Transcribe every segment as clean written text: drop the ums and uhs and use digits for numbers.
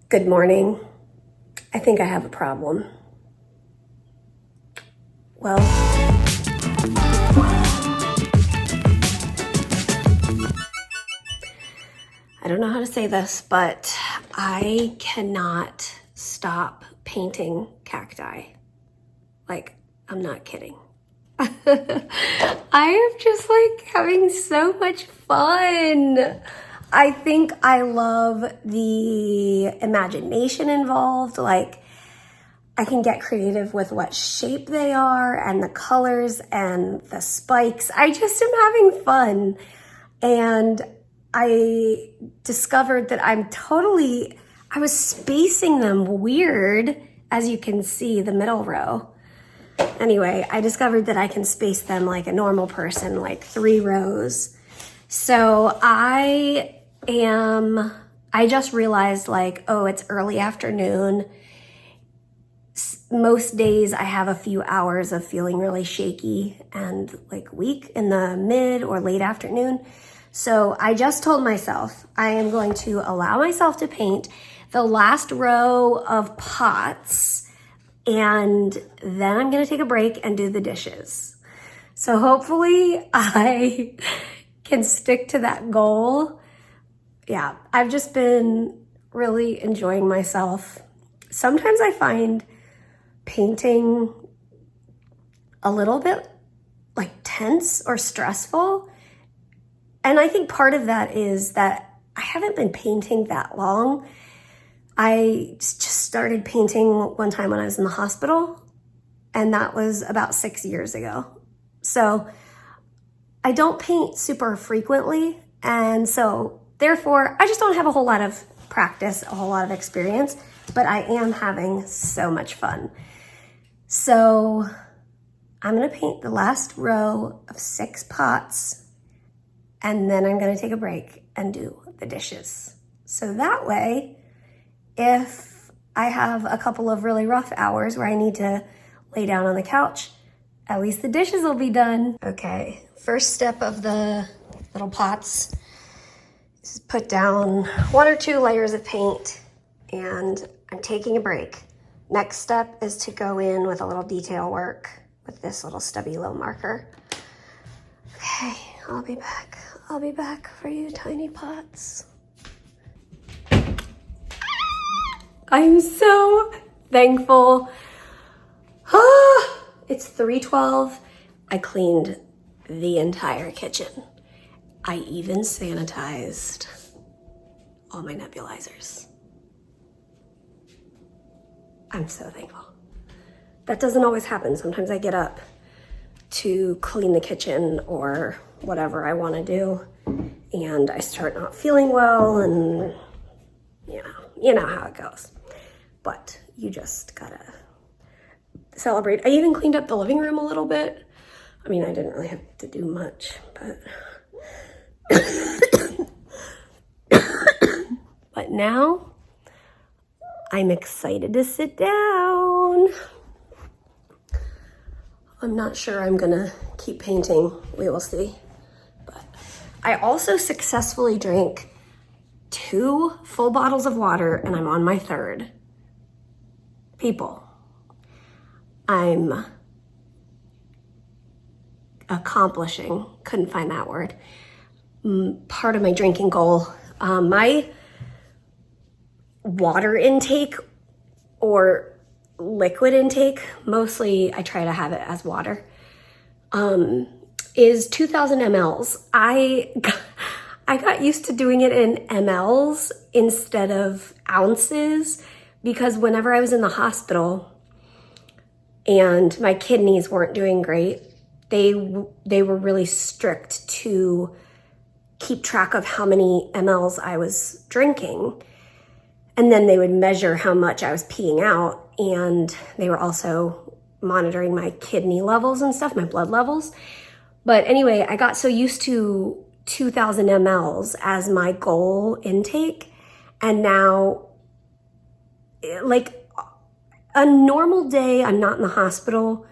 Good morning. I think I have a problem. Well, I don't know how to say this, but I cannot stop painting cacti. Like, I'm not kidding. I am just like having so much fun. I think I love the imagination involved. Like, I can get creative with what shape they are and the colors and the spikes. I just am having fun. And I discovered that I was spacing them weird, as you can see, the middle row. Anyway, I discovered that I can space them like a normal person, like 3 rows. So I just realized like, oh, it's early afternoon. Most days I have a few hours of feeling really shaky and like weak in the mid or late afternoon. So I just told myself I am going to allow myself to paint the last row of pots, and then I'm going to take a break and do the dishes. So hopefully I can stick to that goal. Yeah, I've just been really enjoying myself. Sometimes I find painting a little bit like tense or stressful. And I think part of that is that I haven't been painting that long. I just started painting one time when I was in the hospital, and that was about 6 years ago. So I don't paint super frequently, and so therefore I just don't have a whole lot of practice, a whole lot of experience, but I am having so much fun. So I'm gonna paint the last row of 6 pots, and then I'm gonna take a break and do the dishes. So that way, if I have a couple of really rough hours where I need to lay down on the couch, at least the dishes will be done. Okay, first step of the little pots is put down 1 or 2 layers of paint, and I'm taking a break. Next step is to go in with a little detail work with this little stubby low marker. Okay, I'll be back. I'll be back for you tiny pots. I'm so thankful. It's 3:12. I cleaned the entire kitchen. I even sanitized all my nebulizers. I'm so thankful. That doesn't always happen. Sometimes I get up to clean the kitchen or whatever I want to do, and I start not feeling well, and you know how it goes. But you just gotta celebrate. I even cleaned up the living room a little bit. I mean, I didn't really have to do much, but but now I'm excited to sit down. I'm not sure I'm gonna keep painting. We will see. But I also successfully drank 2 full bottles of water, and I'm on my 3rd. People, I'm accomplishing, couldn't find that word, part of my drinking goal. My water intake or liquid intake, mostly I try to have it as water, is 2,000 mLs. I got used to doing it in mLs instead of ounces, because whenever I was in the hospital and my kidneys weren't doing great, they were really strict to keep track of how many mLs I was drinking. And then they would measure how much I was peeing out, and they were also monitoring my kidney levels and stuff, my blood levels. But anyway, I got so used to 2,000 mLs as my goal intake, and now, like, a normal day, I'm not in the hospital,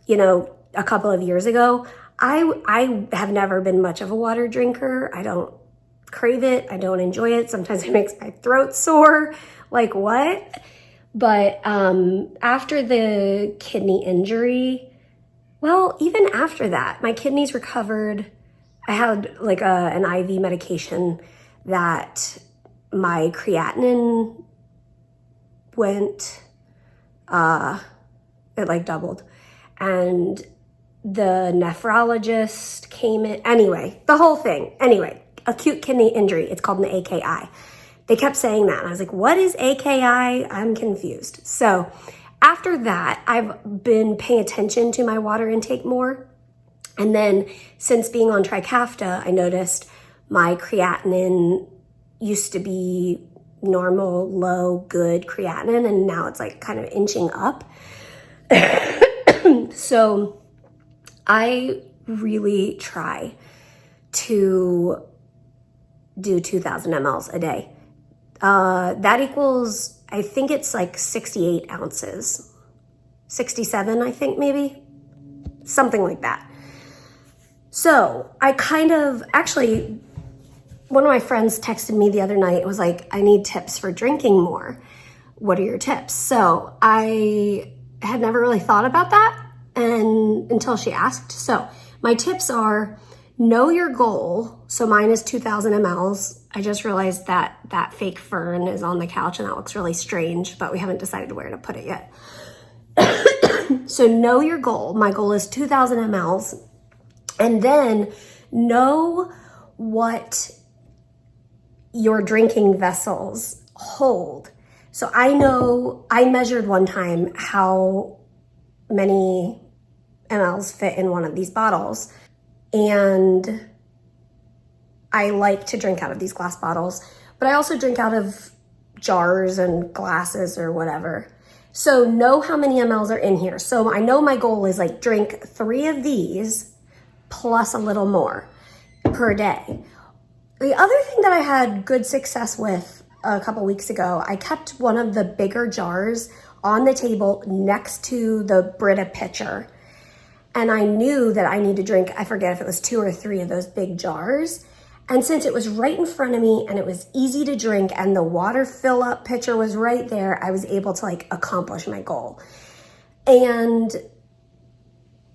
a couple of years ago, I have never been much of a water drinker. I don't crave it. I don't enjoy it. Sometimes it makes my throat sore. Like what? But after the kidney injury, well, even after that, my kidneys recovered. I had like an IV medication that my creatinine went, it like doubled. And the nephrologist came in. Anyway, the whole thing. Anyway, acute kidney injury. It's called an AKI. They kept saying that. And I was like, what is AKI? I'm confused. So after that, I've been paying attention to my water intake more. And then since being on Trikafta, I noticed my creatinine used to be normal, low, good creatinine. And now it's like kind of inching up. So I really try to do 2,000 mLs a day. That equals, I think it's like 68 ounces, 67, I think maybe, something like that. So I actually, one of my friends texted me the other night. It was like, I need tips for drinking more. What are your tips? So I had never really thought about that until she asked. So my tips are, know your goal. So mine is 2,000 mLs. I just realized that that fake fern is on the couch and that looks really strange, but we haven't decided where to put it yet. So know your goal. My goal is 2,000 mLs. And then know what your drinking vessels hold. So I know I measured one time how many mLs fit in one of these bottles. And I like to drink out of these glass bottles, but I also drink out of jars and glasses or whatever. So know how many mLs are in here. So I know my goal is like drink 3 of these plus a little more per day. The other thing that I had good success with a couple weeks ago, I kept one of the bigger jars on the table next to the Brita pitcher. And I knew that I need to drink, I forget if it was 2 or 3 of those big jars. And since it was right in front of me and it was easy to drink and the water fill up pitcher was right there, I was able to like accomplish my goal. And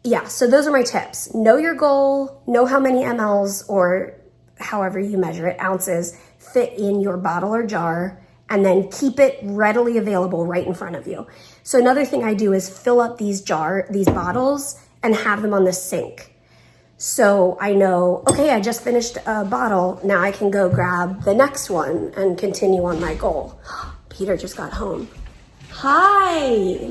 yeah, so those are my tips. Know your goal, know how many mLs or however you measure it, ounces, fit in your bottle or jar, and then keep it readily available right in front of you. So another thing I do is fill up these bottles and have them on the sink. So I know, okay, I just finished a bottle. Now I can go grab the next one and continue on my goal. Peter just got home. Hi.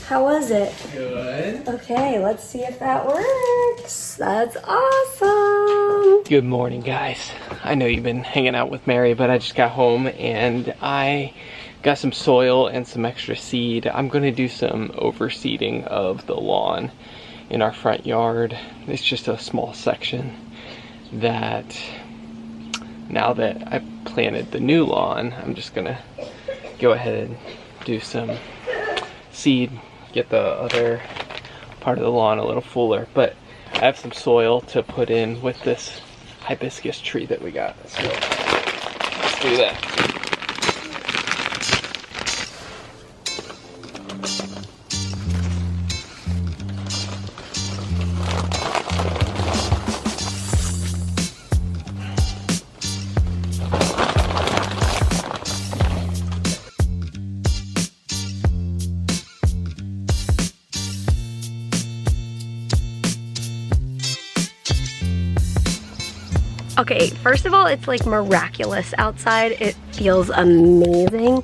How was it? Good. Okay, let's see if that works. That's awesome. Good morning, guys. I know you've been hanging out with Mary, but I just got home and I got some soil and some extra seed. I'm gonna do some overseeding of the lawn in our front yard. It's just a small section that now that I've planted the new lawn, I'm just gonna go ahead and do some seed, get the other part of the lawn a little fuller. But I have some soil to put in with this hibiscus tree that we got. So let's do that. Okay, first of all, it's like miraculous outside. It feels amazing.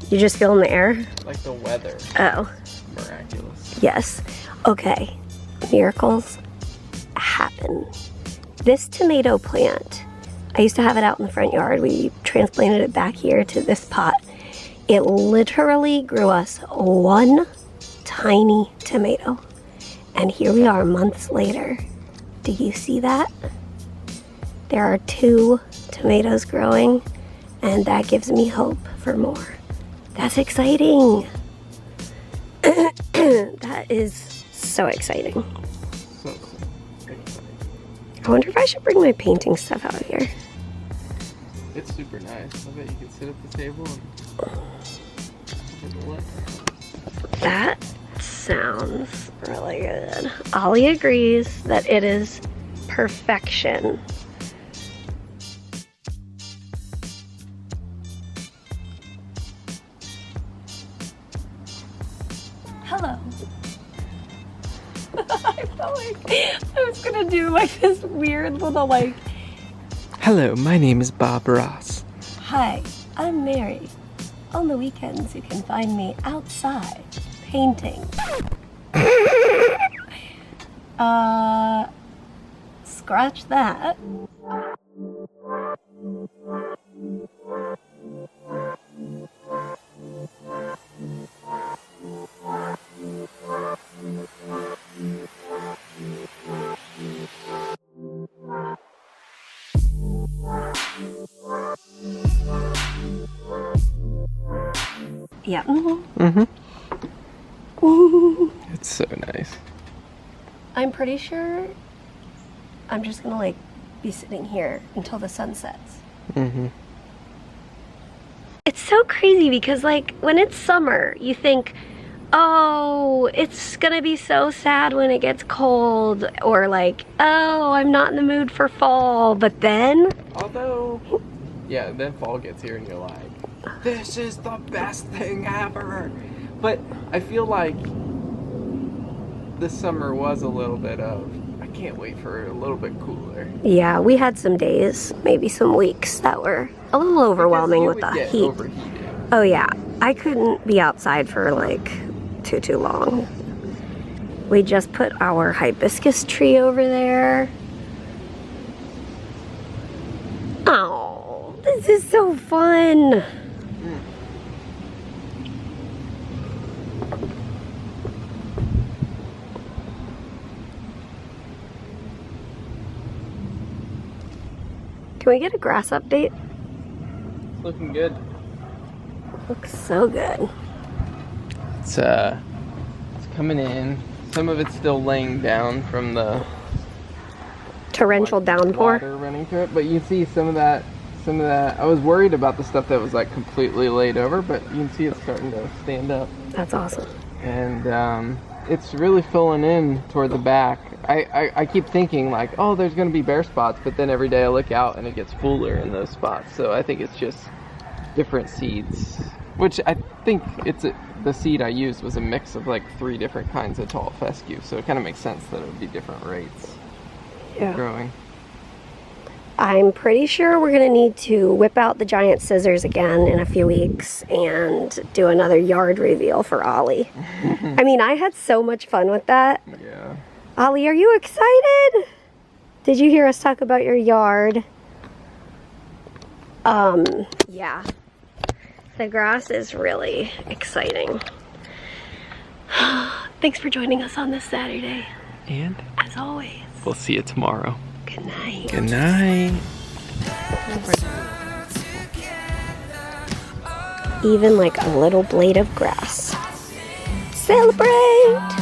You just feel in the air? Like the weather. Oh. Miraculous. Yes. Okay. Miracles happen. This tomato plant, I used to have it out in the front yard. We transplanted it back here to this pot. It literally grew us one tiny tomato. And here we are months later. Do you see that? There are 2 tomatoes growing, and that gives me hope for more. That's exciting. That is so exciting. I wonder if I should bring my painting stuff out here. It's super nice. I bet you can sit at the table and have a look. That sounds really good. Ollie agrees that it is perfection. Hello. I felt like I was gonna do like this weird little like... Hello, my name is Bob Ross. Hi, I'm Mary. On the weekends you can find me outside painting. Scratch that. Yeah. It's so nice. I'm pretty sure I'm just gonna like be sitting here until the sun sets. It's so crazy because like when it's summer, you think, oh, it's gonna be so sad when it gets cold, or like, oh, I'm not in the mood for fall. But then, Although, yeah, then fall gets here and you're like, this is the best thing ever. But I feel like this summer was a little bit of, I can't wait for a little bit cooler. yeah, we had some days, maybe some weeks that were a little overwhelming with the heat. Overheated. Oh yeah, I couldn't be outside for like too long. We just put our hibiscus tree over there. Oh, this is so fun. Can we get a grass update? It's looking good. Looks so good. It's coming in. Some of it's still laying down from the Torrential downpour. water running through it, but you can see some of that. I was worried about the stuff that was like completely laid over, but you can see it's starting to stand up. That's awesome. And it's really filling in toward the back. I keep thinking like, oh, there's going to be bare spots, but then every day I look out and it gets fuller in those spots. So I think it's just different seeds, which I think the seed I used was a mix of like 3 different kinds of tall fescue. So it kind of makes sense that it would be different rates growing. I'm pretty sure we're gonna need to whip out the giant scissors again in a few weeks and do another yard reveal for Ollie. I mean, I had so much fun with that. Yeah. Ollie, are you excited? Did you hear us talk about your yard? Yeah. The grass is really exciting. Thanks for joining us on this Saturday. And As always. we'll see you tomorrow. Good night. Good night. Even like a little blade of grass. Celebrate!